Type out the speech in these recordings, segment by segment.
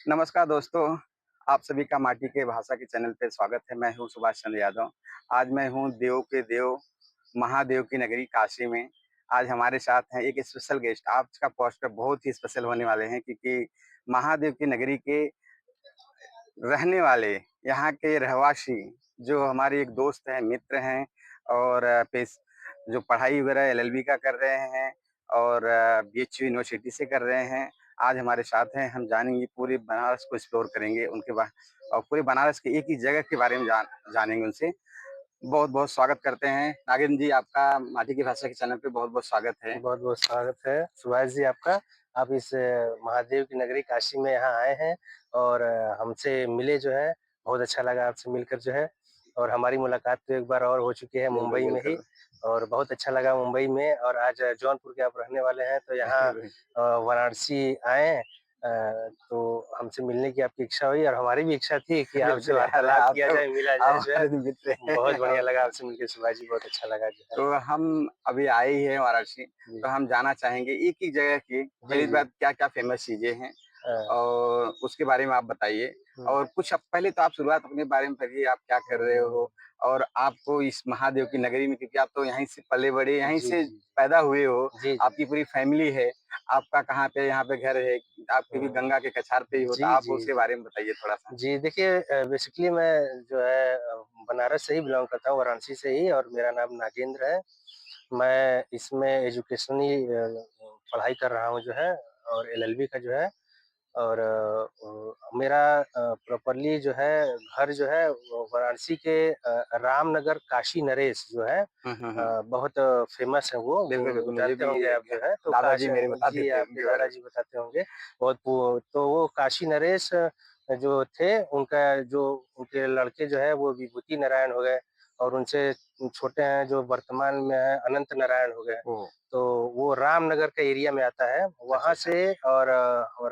नमस्कार दोस्तों, आप सभी का माटी के भाषा के चैनल पे स्वागत है। मैं हूँ सुभाष चंद्र यादव। आज मैं हूँ देव के देव, महादेव की नगरी काशी में। आज हमारे साथ हैं एक स्पेशल गेस्ट। आज का पॉडकास्ट बहुत ही स्पेशल होने वाले हैं क्योंकि महादेव की नगरी के रहने वाले, यहाँ के रहवासी, जो हमारे एक दोस्त हैं, मित्र हैं और जो पढ़ाई वगैरह एलएलबी का कर रहे हैं और बीएचयू यूनिवर्सिटी से कर रहे हैं। आज हमारे साथ हैं, हम जानेंगे पूरे बनारस को एक्सप्लोर करेंगे उनके बा और पूरे बनारस के एक ही जगह के बारे में जानेंगे उनसे। बहुत-बहुत स्वागत करते हैं। नागेंद्र जी, आपका माटी की भाषा के चैनल पे बहुत-बहुत स्वागत है। बहुत-बहुत स्वागत है सुभाष जी आपका। आप इस महादेव की नगरी काशी में यहाँ आए हैं और हमसे मिले जो है, बहुत अच्छा लगा आपसे मिलकर जो है। और हमारी मुलाकात तो एक बार और हो चुकी है बिल्कुल, मुंबई में ही बिल्कुल। और बहुत अच्छा लगा मुंबई में। और आज जौनपुर के आप रहने वाले हैं तो यहाँ वाराणसी आए। तो हमसे मिलने की आपकी इच्छा हुई और हमारी भी इच्छा थी कि आपसे बिल्कुल यार, वार्तालाप आप किया तो जाए, मिला आप जाए जो है। हमारे मित्र हैं। बहुत बढ़िया लगा आपसे मिलके सुभाष जी, बहुत अच्छा लगा जो है। तो हम अभी आए ही हैं वाराणसी, जी। तो हम जानना चाहेंगे एक ही जगह की जी, पहली जी। बात क्या-क्या फ़ेमस चीज़ें हैं हाँ। और उसके बारे में आप बताइए। हुँ। और कुछ अब पहले तो आप शुरुआत अपने बारे में करिए, आप क्या कर रहे हो? और आपको इस महादेव की नगरी में, क्योंकि आप तो यहीं से पले-बड़े, यहीं जी, से जी। पैदा हुए हो, जी, जी। आपकी पूरी फैमिली है, आपका कहाँ पे यहाँ पे घर है, आपके भी हुँ। गंगा के कछार पे ही हो, तो जी, आप जी, उसके जी। बारे में बताइए थोड़ा-सा? जी, देखिए बेसिकली मैं जो है बनारस से ही बिलॉन्ग करता हूँ, वाराणसी से ही, और मेरा नाम नागेंद्र है। मैं इसमें एजुकेशनी पढ़ाई कर रहा हूँ जो है, और एलएलबी का जो है। और मेरा प्रॉपरली जो है घर जो है वो वाराणसी के रामनगर काशी नरेश जो है, हुँ, हुँ, हुँ। बहुत फ़ेमस है बिल्कुल, वो बिल्कुल, मुझे जानते भी होंगे आप ये जो है, तो दादाजी मेरे बताते जी, थे आपके उनके बारे में। दादाजी बताते होंगे। बहुत पु तो वो काशी नरेश जो थे, उनका जो उनके लड़के जो है वो विभूति नारायण हो गए, और उनसे छोटे हैं जो वर्तमान में हैं अनंत नारायण हो गए। ओह! तो वो रामनगर के एरिया में आता है, अच्छा, वहाँ अच्छा। से। और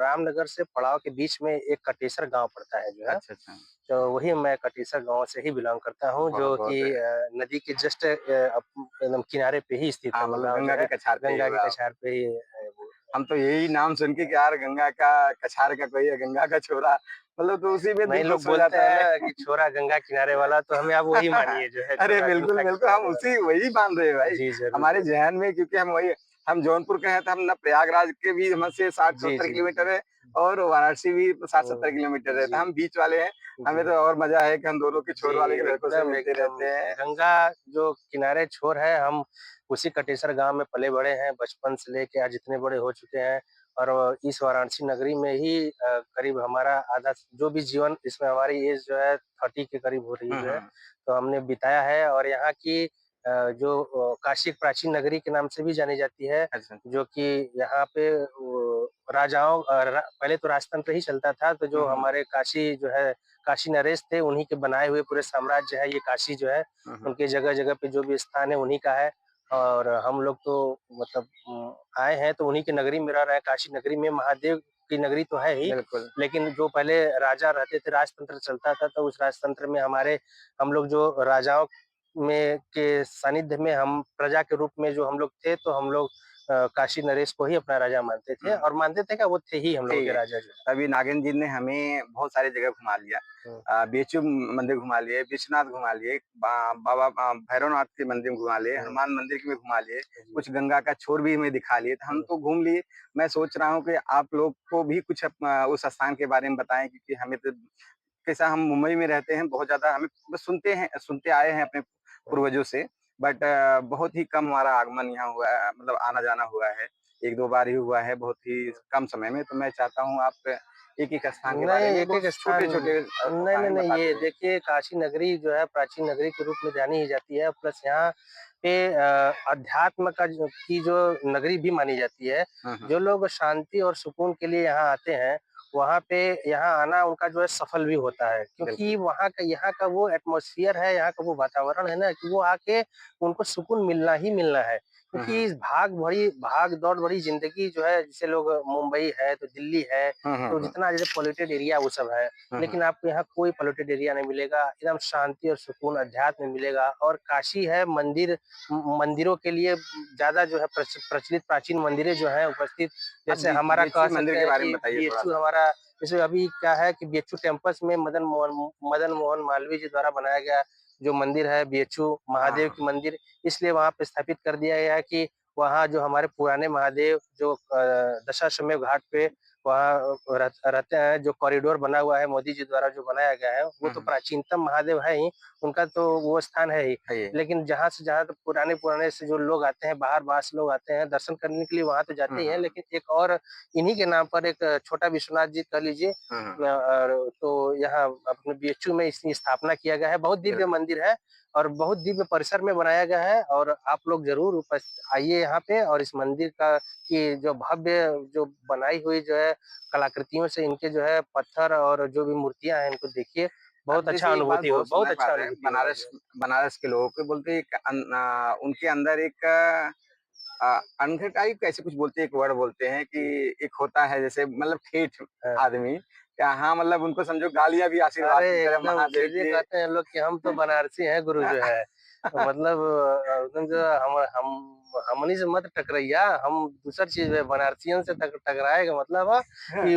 रामनगर से पड़ाव के बीच में एक कटेसर गाँव पड़ता है जो है। अच्छा, अच्छा। तो वही मैं कटेसर गाँव से ही बिलॉन्ग करता हूँ, जो बहुत-बहुत कि नदी के जस्ट एकदम किनारे पे ही स्थित हाँ, है वो मतलब गाँव गंगा जो के है, कछार पे ही गंगा के होगा। कछार पे ही है वो। हम तो यही नाम सुन के कि यार गंगा का कछार का कोई है, गंगा का छोरा, मतलब तो उसी में दिल नहीं, लोग खुश हो बोलते जाता हैं है। ना कि छोरा गंगा किनारे वाला, तो हमें आप वही मानिए जो है, अरे छोरा बिल्कुल, गंगा बिल्कुल, हम किनारे वाला। उसी वही मान रहे हैं भाई। जी, ज़रूर, हमारे ज़रूर। ज़हन में, क्योंकि हम जौनपुर के हैं, तो हम ना प्रयागराज के भी हमसे जी, 60-70 जी, जी। किलोमीटर है और वाराणसी भी 60-70 हुँ, किलोमीटर है, तो जी, हम बीच वाले हैं। हमें जी। तो और मज़ा है कि हम दोनों के जी, छोर वाले के लड़कों से एकदम, मिलते एकदम। रहते हैं। गंगा जो किनारे छोर है, हम उसी कटेसर गाँव में पले-बड़े हैं, बचपन से लेके आज इतने बड़े हो चुके हैं। और इस वाराणसी नगरी में ही करीब हमारा आधा जो भी जीवन, इसमें हमारी एज जो है 30 के करीब हो रही है हुँ, जो है, हुँ। तो हमने बिताया है। और यहाँ की जो काशी एक प्राचीन नगरी के नाम से भी जानी जाती है, अच्छा। जो कि यहाँ पे वो राजाओं पहले तो राजतंत्र ही चलता था, तो हुँ, जो हुँ। हमारे काशी जो है, काशी नरेश थे, उन्हीं के बनाए हुए पूरे साम्राज्य है ये काशी जो है, हुँ, हुँ। उनके जगह-जगह पे जो भी स्थान है उन्हीं का है। और हम लोग तो मतलब आए हैं तो उन्हीं की नगरी में रह रहे हैं, काशी नगरी में। महादेव की नगरी तो है ही, बिल्कुल। लेकिन जो पहले राजा रहते थे, राजतंत्र चलता था, तो उस राजतंत्र में हम लोग जो राजाओं में के सानिध्य में हम प्रजा के रूप में जो हम लोग थे, तो हम लोग काशी नरेश को ही अपना राजा मानते थे, हुँ। और मानते थे क्या, वो थे ही हम लोगों ठीक के है। राजा जो है। अभी नागेंद्र जी ने हमें बहुत सारी जगह घुमा लिया। हुँ। बीएचयू मंदिर घुमा लिए, विश्वनाथ घुमा लिए, बाबा भैरवनाथ के मंदिर घुमा लिए, हुँ, हनुमान मंदिर में घुमा लिए, जी। कुछ गंगा का छोर भी हमें दिखा लिए, तो हम हुँ। तो घूम लिए। मैं सोच रहा हूँ कि आप लोग को भी कुछ उस स्थान के बारे में बताएँ, क्योंकि हमें तो कैसा, हम मुंबई में रहते हैं, बहुत ज़्यादा हमें बस सुनते आए हैं अपने हुँ। पूर्वजों से, बट बहुत ही कम हमारा आगमन यहाँ हुआ है, मतलब आना-जाना हुआ है। 1-2 बार ही हुआ है, बहुत ही कम समय में, तो मैं चाहता हूँ आप एक-एक स्थान के नहीं, बारे में बहुत एक-एक स्थान छोटे-छोटे नहीं, नहीं, कहानी नहीं, बताते ये हुए। देखिए, काशी नगरी जो है प्राचीन नगरी के रूप में जानी ही जाती है, प्लस यहाँ पे अध्यात्म की जो नगरी भी मानी जाती है। हुँ, हुँ। जो लोग शांति और सुकून के लिए यहाँ आते हैं, वहाँ पे यहाँ आना उनका जो है सफल भी होता है, क्योंकि बिल्कुल। वहाँ का यहाँ का वो एटमॉस्फियर है, यहाँ का वो वातावरण है ना, कि वो आके उनको सुकून मिलना ही मिलना है। हुँ, क्योंकि हुँ। इस भाग-दौड़ भरी ज़िंदगी जो है, जैसे लोग मुंबई है, तो दिल्ली है, हुँ, हुँ, तो हुँ। जितना जैसे पॉल्यूटेड एरिया वो सब है, हुँ, हुँ। लेकिन आपको यहाँ कोई पॉल्यूटेड एरिया नहीं मिलेगा, एकदम शांति और सुकून अध्यात्म में मिलेगा। और काशी है मंदिरों के लिए ज़्यादा जो है प्रचलित प्राचीन मंदिरें जो हैं उपस्थित, आप जैसे हमारा कह बीएचयू मंदिर सकते के हैं बारे में कि बताइए बीएचयू थोड़ा-सा? जैसे अभी क्या है कि बीएचयू कैंपस में मदन मोहन मालवीय जी द्वारा बनाया गया जो मंदिर है बीएचयू हाँ, महादेव हाँ। की मंदिर, इसलिए वहाँ पे स्थापित कर दिया गया है कि वहाँ जो हमारे पुराने महादेव जो दशाश्वमेध घाट पे वहाँ रहते हैं, जो कॉरिडोर बना हुआ है मोदी जी द्वारा जो बनाया गया है, वो हुँ, तो हुँ। प्राचीनतम महादेव है ही, उनका तो वो स्थान है ही। है ये। लेकिन जहाँ से जहाँ तक पुराने-पुराने से जो लोग आते हैं, बाहर-बाहर से लोग आते हैं, दर्शन करने के लिए वहाँ तो हुँ, जाते ही हैं, हुँ। लेकिन एक और इन्हीं के नाम पर एक छोटा विश्वनाथ जी कह लीजिए हुँ, हुँ। और तो यहाँ अपने बीएचयू में इसकी स्थापना किया गया है। बहुत दिव्य बिल्कुल। मंदिर है और बहुत दिव्य परिसर में बनाया गया है और आप लोग ज़रूर आइए यहाँ पे और इस मंदिर का की जो भव्य जो बनाई हुई जो है कलाकृतियों से इनके जो है पत्थर और जो भी मूर्तियाँ हैं, इनको देखिए, अब बहुत अच्छा जैसे एक बात अनुभूति हो बहुत बहुत सुंदर अच्छा बात है, अनुभूति होगा जो है। बनारस के लोगों को बोलते हैं उनके अंदर एक अनघट टाइप कैसे कुछ बोलते हैं, एक वर्ड बोलते हैं कि जी, एक होता है जैसे मतलब ठेठ हाँ। आदमी, क्या हाँ, मतलब उनको समझो गालियाँ भी आशीर्वाद अरे की तरह एकदम महादेव सीधे के कहते हैं लोग कि हम तो बनारसी हैं गुरु जो है। तो मतलब एकदम जो हम हमनी से मत टकरइया, हम दूसर चीज़ है बनारसियन से टकराए का मतलब है कि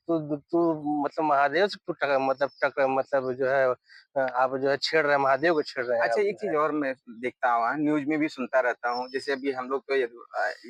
तू तू मतलब महादेव से तू मतलब जो है आप जो है छेड़ रहे हैं, महादेव को छेड़ रहे हैं अच्छा, आप एक जो है। चीज़ और मैं देखता हुआ न्यूज़ में भी सुनता रहता हूँ, जैसे अभी हम लोग तो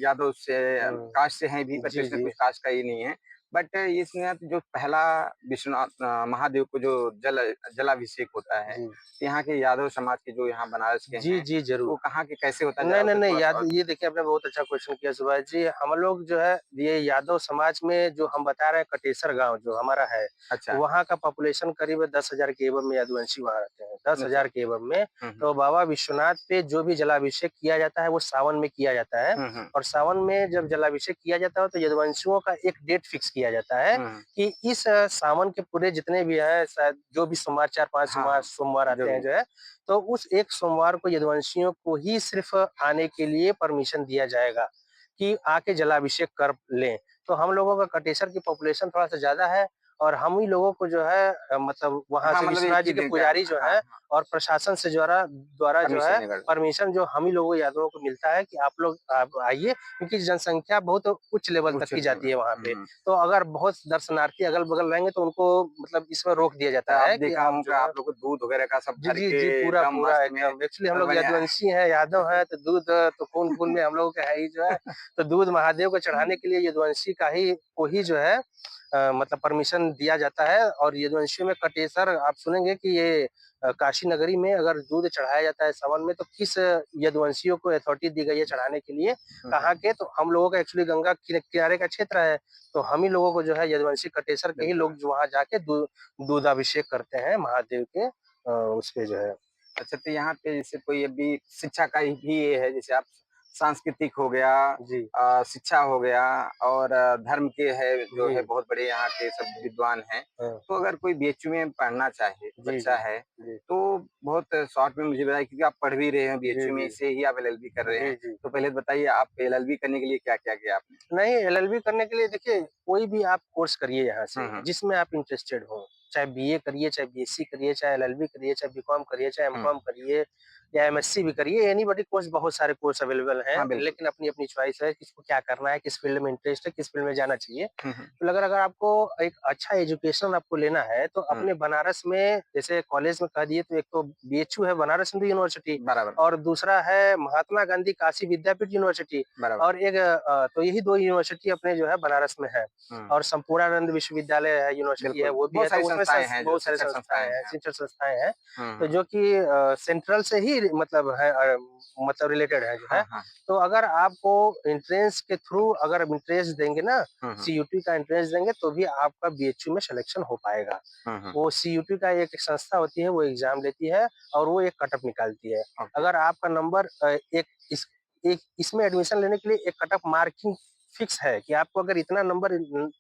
यादव से हुँ। कास्ट से हैं भी, पर जी, इसमें जी। कुछ कास्ट का ये नहीं है। बट इसमें जो पहला विश्वनाथ महादेव को जो जलाभिषेक होता है, जी। यहाँ के यादव समाज के जो यहाँ बनारस के जी, हैं, जी, ज़रूर। वो कहाँ के कैसे होता है ज़रा नहीं, नहीं, उसे नहीं, थोड़ा-सा याद और ये देखिए आपने बहुत अच्छा क्वेश्चन किया सुभाष जी। हम लोग जो है ये यादव समाज में जो हम बता रहे हैं कटेसर गाँव जो हमारा है, अच्छा, वहाँ का पॉपुलेशन करीब 10,000 के एवब में यदुवंशी वहाँ रहते हैं, अच्छा। 10,000 के एवब में। हुँ, हुँ। तो बाबा विश्वनाथ पे जो भी जलाभिषेक किया जाता है वो सावन में किया जाता है हुँ, हुँ। और सावन में जब जलाभिषेक किया जाता है तो यदुवंशियों का एक डेट फिक्स किया जाता है हुँ, हुँ। कि इस सावन के पूरे जितने भी हैं शायद जो भी सोमवार 4-5 हाँ, सोमवार हाँ। सोमवार जो आते हैं भी। जो है तो उस एक सोमवार को यदुवंशियों को ही सिर्फ आने के लिए परमिशन दिया जाएगा कि आके जलाभिषेक कर लें। तो हम लोगों का कटेसर की पॉपुलेशन थोड़ा-सा ज़्यादा है और हम ही लोगों को जो है मतलब वहाँ हाँ, से मतलब एक विश्वनाथ ही जी के दिन का पुजारी जो हाँ, हैं हाँ, और प्रशासन से द्वारा जो परमिशन है लेकर परमिशन जो हम ही लोगों यादवों को मिलता है कि आप आइए क्योंकि जनसंख्या बहुत उच्च लेवल तक उच्च की जाती है वहाँ पे। हुँ। तो अगर बहुत दर्शनार्थी अगल-बगल रहेंगे तो उनको मतलब इसमें रोक दिया तो जाता आप है कि देखा आप होगा जो है आप लोग को दूध वगैरह का सब जी, भर जी, के जी, पूरा, एकदम पूरा मस्त में एकदम। एक्चुअली हम लोग बढ़िया यदुवंशी हैं, यादव हैं, तो दूध तो खून-खून में हम लोगों के है ही जो है। तो दूध महादेव को चढ़ाने के लिए यदुवंशी को ही जो है मतलब परमिशन दिया जाता है और यदुवंशियों में कटेसर आप सुनेंगे कि ये काशी नगरी में अगर दूध चढ़ाया जाता है सावन में तो किस यदुवंशियों को अथॉरिटी दी गई है चढ़ाने के लिए, हुँ, कहाँ हुँ, के? तो हम लोगों का एक्चुअली गंगा किनारे का क्षेत्र है, तो हम ही लोगों को जो है यदुवंशी कटेसर के ही बिल्कुल। लोग जो वहाँ जाके दूधाभिषेक करते हैं महादेव के उस पे जो है। अच्छा, तो यहाँ पे जैसे कोई अभी शिक्षा का ही भी ये है, जैसे आप सांस्कृतिक हो गया जी। शिक्षा हो गया और धर्म के है जो जी। है बहुत बड़े यहाँ के सब जी। विद्वान हैं। हाँ। तो अगर कोई बीएचयू में पढ़ना चाहे, जी, बच्चा जी। है, जी। तो बहुत शॉर्ट में मुझे बताइए क्योंकि आप पढ़ भी रहे हैं जी, बीएचयू में जी। से ही आप एलएलबी कर रहे जी, हैं। जी। तो पहले बताइए आप एलएलबी करने के लिए क्या-क्या किया आपने? नहीं एलएलबी करने के लिए देखिए कोई भी आप कोर्स करिए यहाँ हुँ, से, हुँ, जिसमें आप इंटरेस्टेड हो। चाहे बीए करिए, चाहे बीएससी करिए, चाहे एलएलबी करिए, चाहे बीकॉम करिए, चाहे हुँ। एमकॉम करिए या एमएससी भी करिए, एनीबॉडी कोर्स बहुत सारे कोर्स अवेलेबल हैं, हाँ, बिल्कुल। लेकिन अपनी-अपनी चॉइस है, किसको क्या करना है, किस फील्ड में इंटरेस्ट है, किस फील्ड में जाना चाहिए। हुँ, हुँ, तो अगर अगर आपको एक अच्छा एजुकेशन आपको लेना है, तो हुँ। अपने बनारस में जैसे कॉलेज में कह दिए तो एक तो बीएचयू है बनारस हिंदू यूनिवर्सिटी बराबर, और दूसरा है महात्मा गांधी काशी विद्यापीठ यूनिवर्सिटी बराबर। और एक तो यही 2 यूनिवर्सिटी अपने जो है बनारस में है हुँ, और संपूर्णानंद विश्वविद्यालय है, यूनिवर्सिटी है, बिल्कुल। वो भी बहुत है, तो सारी उसमें संस्थाएँ हैं जो बहुत सारे शिक्षक संस्थाएँ संस्थाएँ हैं, हैं। शिक्षण संस्थाएँ हैं, हुँ, तो हुँ। जो कि सेंट्रल से ही मतलब है मतलब रिलेटेड है जो हाँ, है। हाँ। तो अगर आपको एंट्रेंस के थ्रू अगर इंट्रेंस देंगे ना, हुँ, हुँ। सीयूटी का एंट्रेंस देंगे तो भी आपका बीएचयू में सिलेक्शन हो पाएगा। हुँ, हुँ। वो सीयूटी का एक संस्था होती है, वो एग्ज़ाम लेती है और वो एक कट ऑफ निकालती है। ओके। अगर आपका नंबर एक इसमें एडमिशन लेने के लिए एक कट ऑफ मार्किंग फिक्स है कि आपको अगर इतना नंबर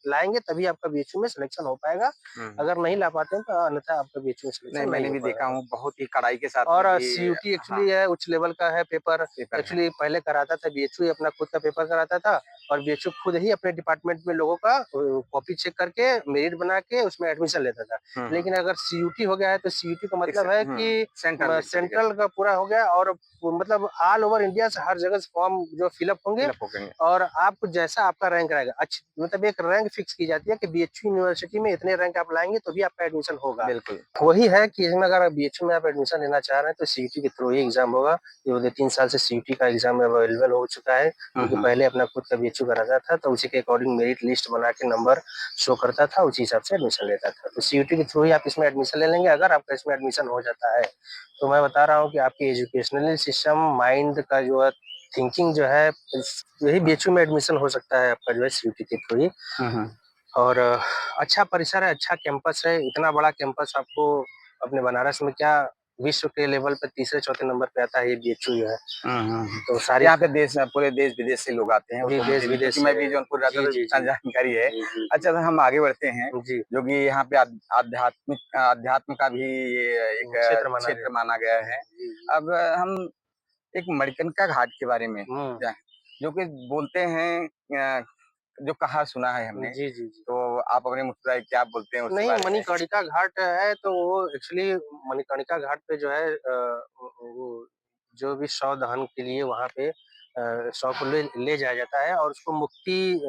लाएँगे तभी आपका बीएचयू में सिलेक्शन हो पाएगा। हुँ, हुँ। अगर नहीं ला पाते हैं तो अन्यथा आपका बीएचयू में नहीं, सिलेक्शन नहीं मैंने हो भी देखा पाएगा। हूँ बहुत ही कड़ाई के साथ में और भी सीयूटी हाँ, एक्चुअली है उच्च लेवल का है पेपर, पेपर है। एक्चुअली पहले कराता था बीएचयू ही अपना खुद का पेपर कराता था और बीएचयू खुद ही अपने डिपार्टमेंट में लोगों का कॉपी चेक करके मेरिट बना के उसमें एडमिशन लेता था। लेकिन अगर सीयूटी हो गया है तो सीयूटी का मतलब है कि सेंट्रल का पूरा हो गया और मतलब ऑल ओवर इंडिया से हर जगह से फॉर्म जो फिलअप होंगे और आपको जैसा आपका रैंक रहेगा मतलब एक रैंक फिक्स की जाती है कि बीएचयू यूनिवर्सिटी में इतने रैंक आप लाएंगे तो भी आपका एडमिशन होगा। बिल्कुल वही है कि इसमें अगर बीएचयू में आप एडमिशन लेना चाह रहे हैं तो सीयूटी के थ्रू ही एग्जाम होगा। ये 3 साल से सीयूटी का एग्जाम अवेलेबल हो चुका है, क्योंकि पहले अपना खुद का बीएचयू कराता था तो उसी के अकॉर्डिंग मेरिट लिस्ट बना के नंबर शो करता था, उसी हिसाब से एडमिशन लेता था। तो सीयूटी के थ्रू ही आप इसमें एडमिशन ले लेंगे। अगर आपका इसमें एडमिशन हो जाता है तो मैं बता रहा हूँ कि आपकी एजुकेशनल सिस्टम माइंड का जो है थिंकिंग जो है यही बीएचयू में एडमिशन हो सकता है आपका जो है सीयूटी के थ्रू ही। और अच्छा परिसर है, अच्छा कैंपस है, इतना बड़ा कैंपस आपको अपने बनारस में क्या विश्व के लेवल पे तीसरे चौथे नंबर पे आता है ये बीएचयू जो है। तो सारी यहाँ पे पूरे देश विदेश से लोग आते हैं जी, उसको देश विदेश क्योंकि मैं भी जौनपुर रहता जी तो जी इतना जी जानकारी है। जी जी अच्छा, तो हम आगे बढ़ते हैं जी जो कि यहाँ पे आध्यात्म का भी ये एक क्षेत्र माना गया है। जी जी अब हम एक मणिकर्णिका घाट के बारे में जाएं, जो कि बोलते हैं जो कहा सुना है हमने, जी जी जी तो आप अपने मुस्कुराए क्या बोलते हैं उसके नहीं, बारे में? मणिकर्णिका घाट है तो वो एक्चुअली मणिकर्णिका घाट पे जो है वो जो भी शव दहन के लिए वहाँ पे शव को ले जाया जाता है और उसको मुक्ति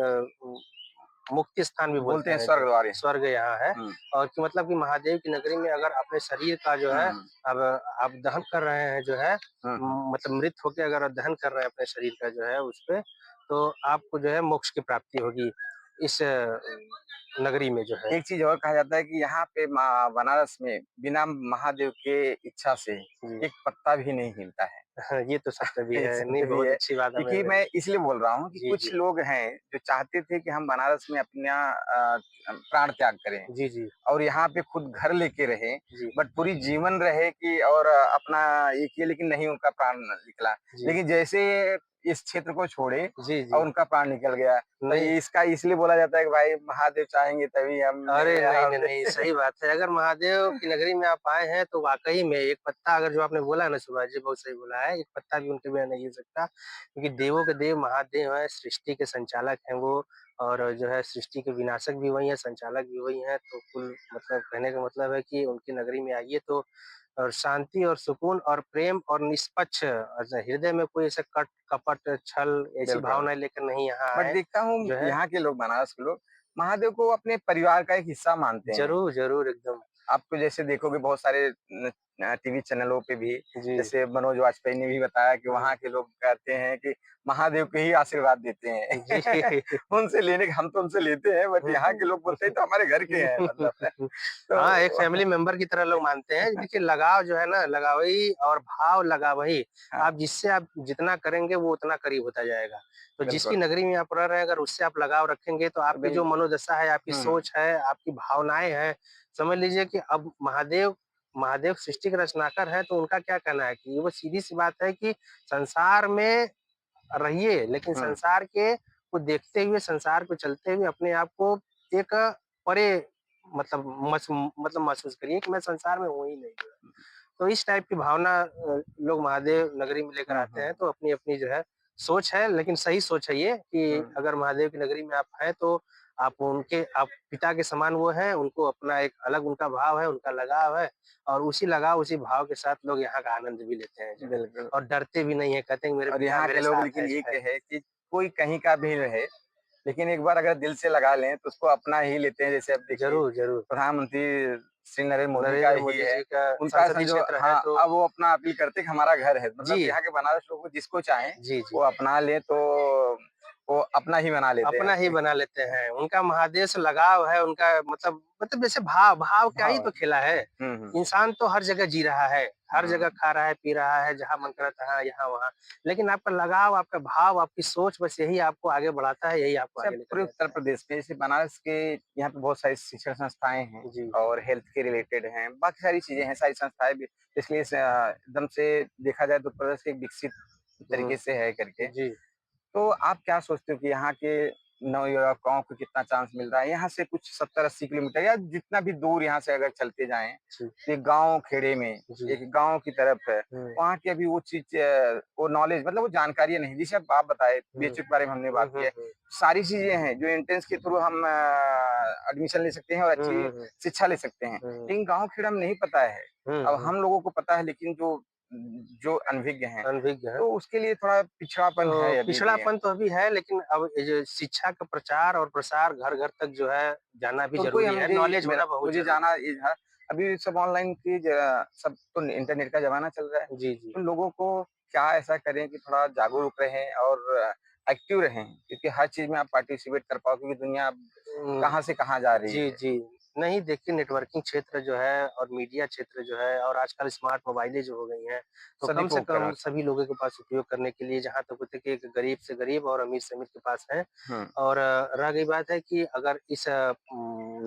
स्थान भी बोलते बोलते हैं हैं, स्वर्ग द्वार। स्वर्ग यहाँ है। और कि मतलब कि महादेव की नगरी में अगर अपने शरीर का जो है अब आप दहन कर रहे हैं जो है मतलब मृत होके अगर आप दहन कर रहे हैं अपने शरीर का जो है उस पे, तो आपको जो है मोक्ष की प्राप्ति होगी इस नगरी में जो है। एक चीज और कहा जाता है कि यहाँ पे बनारस में बिना महादेव के इच्छा से जी। एक पत्ता भी नहीं हिलता है। हाँ, ये तो सत्य भी ये है। नहीं, सत्य भी बहुत है, अच्छी बात हमें क्योंकि मैं इसलिए बोल रहा हूँ कि जी, कुछ जी। लोग हैं जो चाहते थे कि हम बनारस में अपना प्राण त्याग करें जी, जी। और यहाँ पे खुद घर लेके रहे, जी, बट पूरी जीवन रहे कि और अपना ये किए, लेकिन नहीं उनका प्राण निकला। जी। लेकिन जैसे इस क्षेत्र को छोड़े जी, और जी। उनका प्राण निकल गया, तो नहीं इसका इसलिए बोला जाता है कि भाई महादेव चाहेंगे तभी हम अरे! नहीं, यहाँ नहीं, नहीं, पे। सही बात है। अगर महादेव की नगरी में आप आए हैं, तो वाक़ई में एक पत्ता अगर जो आपने बोला ना सुभाष जी, बहुत सही बोला है, एक पत्ता भी उनके बिना नहीं हिल सकता, क्योंकि देवों के देव महादेव हैं, सृष्टि के संचालक हैं वो और जो है सृष्टि के विनाशक भी वही हैं, संचालक भी वही हैं। तो कुल मतलब कहने का मतलब है कि उनकी नगरी में आइए तो और शांति और सुकून और प्रेम और निष्पक्ष हृदय में कोई ऐसा कपट, छल ऐसी बिल्कुल, भावनाएँ लेकर नहीं यहाँ बट आए, देखता हूँ जो है यहाँ के लोग, बनारस के लोग महादेव को अपने परिवार का एक हिस्सा मानते हैं। ज़रूर, ज़रूर एकदम। आपको जैसे देखोगे बहुत सारे टीवी चैनलों पे भी, जी। जैसे मनोज वाजपेयी ने भी बताया कि हुँ। वहाँ के लोग कहते हैं कि महादेव के ही आशीर्वाद देते हैं। जी। उनसे लेने हम तो उनसे लेते हैं, बट यहाँ के लोग बोलते हैं तो हमारे घर के हैं मतलब। हाँ, एक तो फैमिली मेंबर की तरह लोग मानते हैं। देखिए लगाव जो है ना लगावही और भाव लगावही। हाँ, आप जिससे आप जितना करेंगे वो उतना करीब होता जाएगा। तो जिसकी बिल्कुल। नगरी में आप रह रहे हैं अगर उससे आप लगाव रखेंगे तो आपकी बिल जो मनोदशा है, आपकी हुँ, सोच है, आपकी भावनाएँ हैं, समझ लीजिए कि अब महादेव महादेव सृष्टि के रचनाकार हैं तो उनका क्या कहना है कि वो सीधी-सी बात है कि संसार में रहिए, लेकिन हुँ, संसार के को देखते हुए, संसार को चलते हुए अपने आप को एक परे मतलब मतलब महसूस करिए कि मैं संसार में हूँ ही नहीं जो है। तो इस टाइप की भावना लोग महादेव नगरी में लेकर हुँ, आते हुँ, हैं, तो अपनी-अपनी जो है सोच है, लेकिन सही सोच है ये कि हुँ। अगर महादेव की नगरी में आप हैं, तो आप पिता के समान वो हैं, उनको अपना एक अलग उनका भाव है, उनका लगाव है और उसी लगाव, उसी भाव के साथ लोग यहाँ का आनंद भी लेते हैं जो है बिल्कुल। और डरते भी नहीं हैं, कहते हैं कि मेरे और पिता यहाँ के मेरे लोग साथ लेकिन जो एक है। है कि कोई कहीं का भी रहे, लेकिन एक बार अगर दिल से लगा लें तो उसको अपना ही लेते हैं। जैसे अब देखिए ज़रूर, ज़रूर। प्रधानमंत्री श्री नरेंद्र मोदी का नरेंद्र ही मोदी है, जी का उनका संसदीय समझो, क्षेत्र है हाँ, तो अब वो अपना अपील करते हैं कि हमारा घर है, मतलब जी, यहाँ के बनारस लोग को जिसको चाहें जी, जी। वो अपना ले तो वो अपना ही बना लेते हैं अपना ही अपने। बना लेते हैं। उनका महादेव से लगाव है, उनका मतलब जैसे भाव का ही हाँ। तो खेला है। हुँ, हुँ। इंसान तो हर जगह जी रहा है, हर जगह हुँ। खा रहा है, पी रहा है, जहाँ मन करे तहाँ, यहाँ-वहाँ। लेकिन आपका लगाव, आपका भाव, आपकी सोच बस यही आपको आगे बढ़ाता है, यही आपको अच्छा, आगे लेकर पूरे उत्तर जाता है। प्रदेश में जैसे बनारस के यहाँ पे बहुत सारी शिक्षण संस्थाएँ हैं जी। और हेल्थ के रिलेटेड हैं, बाकी सारी चीज़ें हैं, सारी संस्थाएँ भी, इसलिए एकदम से देखा जाए तो प्रदेश एक विकसित हुँ। तरीके से है करके। जी। तो आप क्या सोचते हो कि यहाँ के नो योर गाँव को कितना चांस मिल रहा है। यहाँ से कुछ 70-80 किलोमीटर या जितना भी दूर यहाँ से अगर चलते जाएँ, जी, तो एक गाँव खेड़े में, जी। एक गाँव की तरफ है, हुँ, वहाँ की अभी वो चीज़ वो नॉलेज मतलब वो जानकारियाँ नहीं, जैसे अब आप बताए हुँ। बीएचयू के बारे में हमने हुँ, बात की हुँ, है। हुँ। सारी चीज़ें हैं जो एंट्रेंस के थ्रू हम एडमिशन ले सकते हैं और हुँ, अच्छी हुँ, हुँ। शिक्षा ले सकते हैं। हुँ, लेकिन गाँव खेड़ा में नहीं पता है। हुँ, अब हुँ। हम लोगों को पता है लेकिन जो जो अनभिज्ञ हैं, अनभिज्ञ हैं। तो उसके लिए थोड़ा पिछड़ापन तो है अभी भी। पिछड़ापन तो अभी है, लेकिन अब ये जो शिक्षा का प्रचार और प्रसार घर-घर तक जो है जाना भी उनको ही ज़रूरी हम है, मुझे नॉलेज मेरा होना बहुत मुझे ज़रूरी जाना है। ये था, अभी सब ऑनलाइन की सब तो इंटरनेट का ज़माना चल रहा है। जी, जी। तो लोगों को क्या ऐसा करें कि थोड़ा जागरूक रहें और एक्टिव रहें, क्योंकि हर चीज़ में आप पार्टिसिपेट कर पाओ क्योंकि दुनिया अब उम, कहाँ से कहाँ जा रही जी, है। जी। नहीं देखिए नेटवर्किंग क्षेत्र जो है और मीडिया क्षेत्र जो है और आजकल स्मार्ट मोबाइलें जो हो गई हैं, तो कम से सदुपयोग कर कम रखा है। सभी लोगों के पास उपयोग करने के लिए जहाँ तक होता है कि एक गरीब से गरीब और अमीर से अमीर के पास है। हुँ, और रह गई बात है कि अगर इस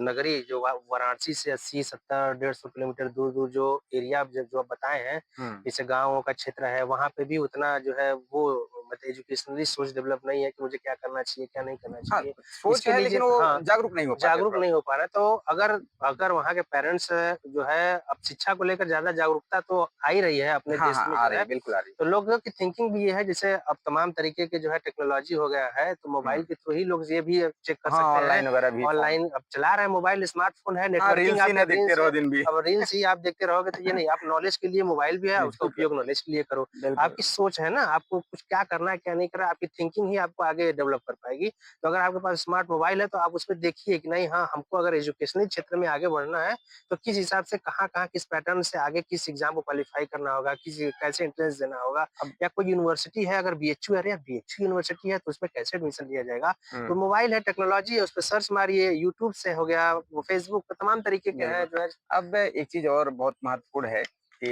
नगरी जो वाराणसी से 80, 70, 150 किलोमीटर दूर-दूर जो एरिया आप जो आप बताए हैं, हुँ। जैसे गाँवों का क्षेत्र है, वहाँ पे भी उतना जो है वो मतलब एजुकेशनली सोच डेवलप नहीं है कि मुझे क्या करना चाहिए, क्या नहीं करना हाँ, चाहिए। सोच इसके है लिए लेकिन वो हाँ, जागरूक नहीं हो पाते जागरूक थोड़ा। नहीं हो पा रहा है, तो अगर अगर वहाँ के पेरेंट्स जो है अब शिक्षा को लेकर ज़्यादा जागरूकता तो आ ही रही है अपने हाँ, देश हाँ, में आ जो रही है, है, बिल्कुल आ रही तो लोगों की थिंकिंग भी ये है जैसे अब तमाम तरीके के जो है टेक्नोलॉजी हो गया है, तो है। हुँ। मोबाइल के थ्रू ही लोग ये भी चेक कर हाँ, सकते हैं, ऑनलाइन वगैरह भी फ़ॉर्म ऑनलाइन अब चला रहे हैं मोबाइल, स्मार्टफ़ोन है, हाँ, नेटवर्किंग रील्स ही आप ना क्या देखते रील्स रहो है, दिन भी। अब रील्स ही आप देखते रहोगे तो ये नहीं, आप नॉलेज के लिए मोबाइल भी है, उसका बिल्कुल सर, उपयोग नॉलेज के लिए करो। बिल्कुल। आपकी सोच है ना, आपको कुछ क्या करना है, क्या नहीं करना है, आपकी थिंकिंग ही आपको आगे डेवलप कर पाएगी। तो अगर आपके पास स्मार्ट मोबाइल है, तो आप उसमें देखिए कि नहीं हाँ, हमको अगर एजुकेशनल क्षेत्र में आगे बढ़ना है, तो किस हिसाब से कहाँ-कहाँ किस पैटर्न से आगे किस एग्ज़ाम को क्वालीफाई करना होगा, किस कैसे एंट्रेंस देना होगा अब या कोई यूनिवर्सिटी है अगर बीएचयू है, अरे यार बीएचयू यूनिवर्सिटी है तो उसमें कैसे एडमिशन लिया जाएगा? तो हुँ, मोबाइल है, टेक्नोलॉजी है, उसपे सर्च मारिए, यूट्यूब से हो गया, वो फेसबुक पे तमाम तरीके के हैं बिल्कुल। जो है अब एक चीज़ और बहुत महत्वपूर्ण है कि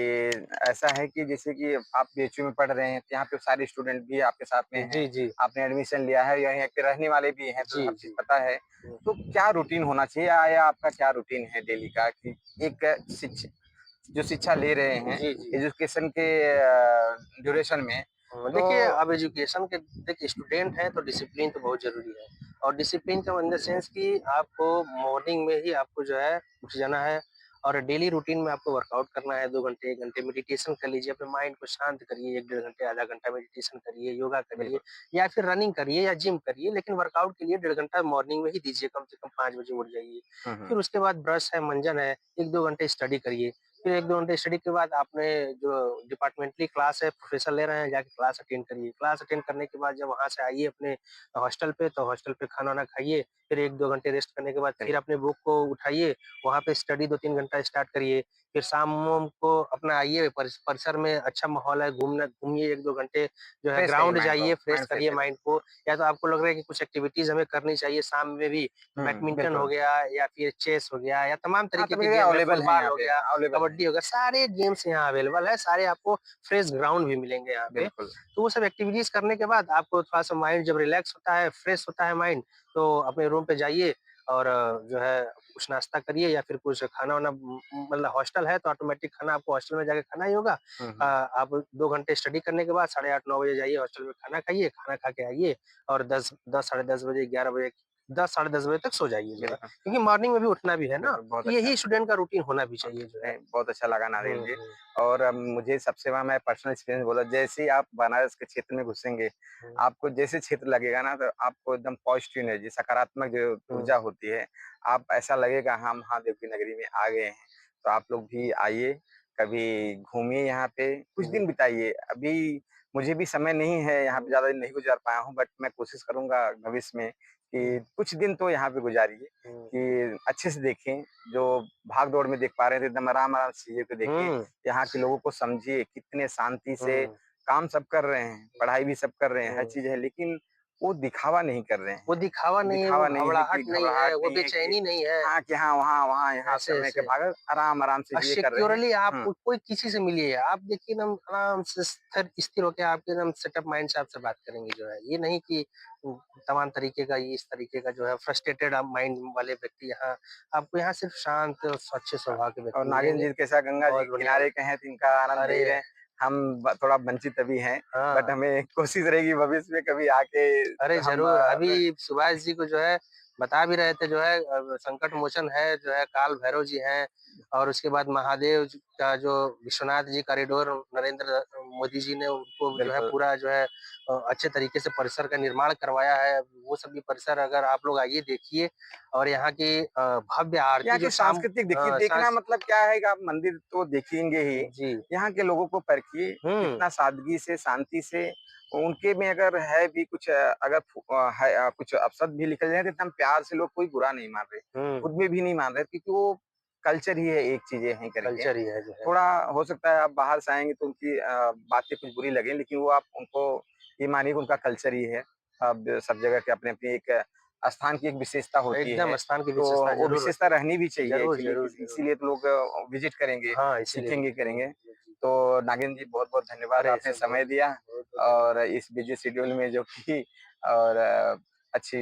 ऐसा है कि जैसे कि आप बीएचयू में पढ़ रहे हैं, तो यहाँ पे सारे स्टूडेंट भी आपके साथ में हैं, जी, जी। आपने एडमिशन लिया है, यहीं पे रहने वाले भी हैं, तो जी, हर चीज़ जी। पता है। हुँ। तो क्या रूटीन होना चाहिए या आपका क्या रूटीन है डेली का कि एक जो शिक्षा ले रहे हैं, जी, जी। एजुकेशन के ड्यूरेशन में, तो देखिए अब एजुकेशन के देखिए स्टूडेंट हैं तो डिसिप्लिन तो बहुत ज़रूरी है और डिसिप्लिन का इन द सेंस कि आपको मॉर्निंग में ही आपको जो है उठ जाना है और डेली रूटीन में आपको वर्कआउट करना है 2 घंटे, 1 घंटे मेडिटेशन कर लीजिए, अपने माइंड को शांत करिए 1 डेढ़ घंटे, आधा घंटा मेडिटेशन करिए, योगा करिए बिल्कुल। या फिर रनिंग करिए या जिम करिए, लेकिन वर्कआउट के लिए डेढ़ घंटा मॉर्निंग में ही दीजिए, कम से कम 5 बजे उठ जाइए। हुँ, हुँ। फिर उसके बाद ब्रश है, मंजन है, 1-2 घंटे स्टडी करिए। फिर 1-2 घंटे स्टडी के बाद आपने जो डिपार्टमेंटली क्लास है, प्रोफ़ेसर ले रहे हैं, जाके क्लास अटेंड करिए। क्लास अटेंड करने के बाद जब वहाँ से आइए अपने हॉस्टल पे, तो हॉस्टल पे खाना-वाना खाइए। फिर 1-2 घंटे रेस्ट करने के बाद फिर बिल्कुल, अपने बुक को उठाइए, वहाँ पे स्टडी 2-3 घंटा स्टार्ट करिए। फिर शाम-वाम को अपना आइए परिसर में अच्छा माहौल है, घूमिए 1-2 घंटे, जो है फ्रेश करिए ग्राउंड माइंड को, जाइए, फ्रेश माइंड फ्रेश करिए करिए। माइंड को। या तो आपको लग रहा है कि कुछ एक्टिविटीज़ हमें करनी चाहिए शाम में भी, तो हुँ, बैडमिंटन हो बिल्कुल। गया या फिर चेस हो गया या तमाम हाँ, तरीके सभी के जगह गेम है, अवेलेबल हैं फुटबॉल यहाँ हो पे, गया, अवेलेबल हैं। कबड्डी हो गया, सारे गेम्स यहाँ अवेलेबल है, सारे आपको फ्रेश ग्राउंड भी मिलेंगे यहाँ पे। बिल्कुल। तो वो सब एक्टिविटीज़ करने के बाद आपको थोड़ा-सा माइंड जब रिलैक्स होता है, फ्रेश होता है माइंड, तो अपने रूम पे जाइए और जो है कुछ नाश्ता करिए या फिर कुछ खाना-वाना मतलब हॉस्टल है तो ऑटोमेटिक खाना आपको हॉस्टल में जाके खाना ही होगा। हुँ, हुँ। आप 2 घंटे स्टडी करने के बाद साढ़े 8-9 बजे जाइए हॉस्टल में खाना खाइए, खाना खा के आइए और 10 साढ़े 10 बजे, 11 बजे 10 साढ़े 10 बजे तक सो जाइए जो है। बिल्कुल, क्योंकि मॉर्निंग में भी उठना भी है ना, बिल्कुल, बहुत तो अच्छा। यही स्टूडेंट का रूटीन होना भी हाँ, चाहिए जो है। नहीं, बहुत अच्छा लगा हुँ, नाज़िम जी। हुँ, और मुझे सबसे मैं पर्सनल एक्सपीरियंस बोला, जैसे ही आप बनारस के क्षेत्र में घुसेंगे, हुँ, आपको जैसे क्षेत्र लगेगा ना, तो आपको एकदम पॉज़िटिव एनर्जी, सकारात्मक जो हुँ, ऊर्जा होती है, आप ऐसा लगेगा हम महादेव की नगरी में आ गए हैं। तो आप लोग भी आइए, कभी घूमिए यहाँ पे, कुछ जी, दिन बिताइए। अभी मुझे भी समय नहीं है, यहाँ पे हुँ, ज़्यादा दिन नहीं गुज़ार पाया हूँ, बट मैं कोशिश करूँगा भविष्य में कि हुँ, कुछ दिन तो यहाँ पे गुज़ारिए, हुँ, कि अच्छे से देखें, जो भाग-दौड़ में देख पा रहे थे, एकदम आराम-आराम से चीज़ों को देखें। हुँ, यहाँ के लोगों को समझिए, कितने शांति से हुँ, काम सब कर रहे हैं, पढ़ाई भी सब कर रहे हैं, हर हुँ। चीज़ है, लेकिन वो दिखावा नहीं कर रहे वो हैं। दिखावा नहीं है, वो दिखावा नहीं है हबड़ाहट कि नहीं है, घबराहट वो नहीं है कि बेचैनी नहीं है, हाँ, कि हाँ, वहाँ वहाँ, यहाँ समय के ऐसे-ऐसे। भागत आराम-आराम से और चीज़ें कर रहे हैं। सिक्योरली आप हुँ, कोई किसी से मिलिए, आप देखिए एकदम आराम से स्थिर स्थिर होके आप एकदम सेटअप माइंड से आपसे बात करेंगे जो है। ये नहीं कि तमाम तरीके का ये इस तरीके का जो है फ्रस्ट्रेटेड आप माइंड वाले व्यक्ति यहाँ आपको यहाँ सिर्फ शांत और अच्छे स्वभाव के और व्यक्ति नागिन मिलेंगे। जी के साथ गंगा जी बहुत के बढ़िया। किनारे के हैं, तो इनका आनंद ले ही अरे! रहे हैं। हम थोड़ा वंचित अभी हैं, बट हाँ। हमें कोशिश रहेगी भविष्य में कभी आके अरे हम ज़रूर, अभी सुभाष जी को जो है बता भी रहे थे जो है संकट मोचन है, जो है काल भैरव जी हैं और उसके बाद महादेव जी का जो विश्वनाथ जी कॉरिडोर नरेंद्र मोदी जी ने उनको जो है बिल्कुल। पूरा जो है अच्छे तरीके से परिसर का निर्माण करवाया है। वो सभी परिसर अगर आप लोग आइए देखिए और यहाँ की भव्य आरती यहाँ जो की शाम सांस्कृतिक देखिए, देखना सांस मतलब क्या है कि आप मंदिर तो देखेंगे ही, जी। यहाँ के लोगों को परखिए, हुँ, कितना सादगी से, शांति से, उनके में अगर है भी कुछ अगर है कुछ अपशब्द भी निकल जाए तो एकदम प्यार से लोग कोई बुरा नहीं मान रहे, हुँ, खुद में भी नहीं मान रहे क्योंकि वो कल्चर ही है, एक चीज़ें हैं करके। कल्चर ही है जो है। थोड़ा हो सकता है आप बाहर से आएँगे तो उनकी बातें कुछ बुरी लगें, लेकिन वो आप उनको ये मानिए कि उनका कल्चर ही है। अब सब जगह की अपनी-अपनी एक स्थान की एक विशेषता होती एकदम है, स्थान की तो विशेषता वो ज़रूर विशेषता रखें। रहनी भी चाहिए ज़रूर, एक्चुअली ज़रूर, ज़रूर। इसीलिए तो लोग विज़िट करेंगे, हाँ, इसीलिए सीखेंगे, विज़िट करेंगे। करेंगे। जी। तो नागिन जी बहुत-बहुत धन्यवाद अरे! आपने सब बहुत समय दिया बहुत-बहुत और धन्यवाद। इस बिज़ी शेड्यूल में जो कि और अच्छी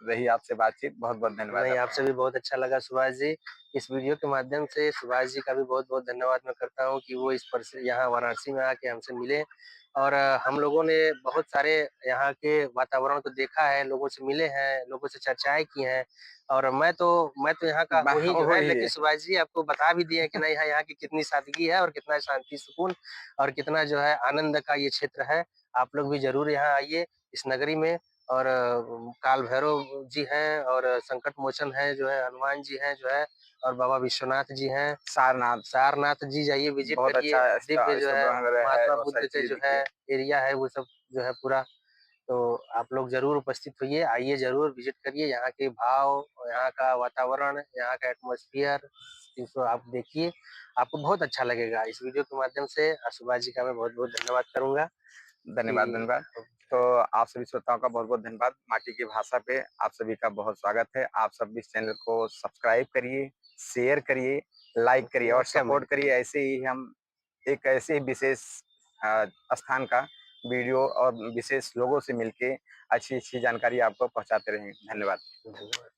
रही आपसे बातचीत। बहुत-बहुत धन्यवाद नहीं, आपका। आपसे भी बहुत अच्छा लगा सुभाष जी। इस वीडियो के माध्यम से सुभाष जी का भी बहुत-बहुत धन्यवाद मैं करता हूँ कि वो इस परिस यहाँ वाराणसी में आके हमसे मिले और हम लोगों ने बहुत सारे यहाँ के वातावरण को देखा है, लोगों से मिले हैं, लोगों से चर्चाएँ की हैं और मैं तो यहाँ का हूँ ही जो है, वही लेकिन सुभाष जी आपको बता भी दिए हैं कि नहीं यहाँ की कितनी सादगी है और कितना शांति सुकून और कितना जो है आनंद का ये क्षेत्र है। आप लोग भी ज़रूर यहाँ आइए इस नगरी में और काल भैरव जी हैं और संकट मोचन है जो है, हनुमान जी हैं जो है और बाबा विश्वनाथ जी हैं। सारनाथ सारनाथ जी जाइए विज़िट बहुत करिए, अच्छा दिव्य जो है स्तंभ है, महात्मा बहुत बुद्ध सारी के चीज़ें जो है दिखी। एरिया है वो सब जो है पूरा। तो आप लोग ज़रूर उपस्थित होइए, आइए ज़रूर विज़िट करिए, यहाँ के भाव, यहाँ का वातावरण, यहाँ का एटमॉस्फियर इसको आप देखिए, आपको बहुत अच्छा लगेगा। इस वीडियो के माध्यम से सुभाष जी का मैं बहुत-बहुत धन्यवाद करूँगा धन्यवाद, कि धन्यवाद। तो आप सभी श्रोताओं का बहुत-बहुत धन्यवाद। माटी की भाषा पे आप सभी का बहुत स्वागत है। आप सब इस चैनल को सब्सक्राइब करिए, शेयर करिए, लाइक करिए और वेलकम है। सपोर्ट करिए। ऐसे ही हम एक ऐसे ही विशेष अ, स्थान का वीडियो और विशेष लोगों से मिलके अच्छी-अच्छी जानकारी आपको पहुँचाते रहें। धन्यवाद। धन्यवाद।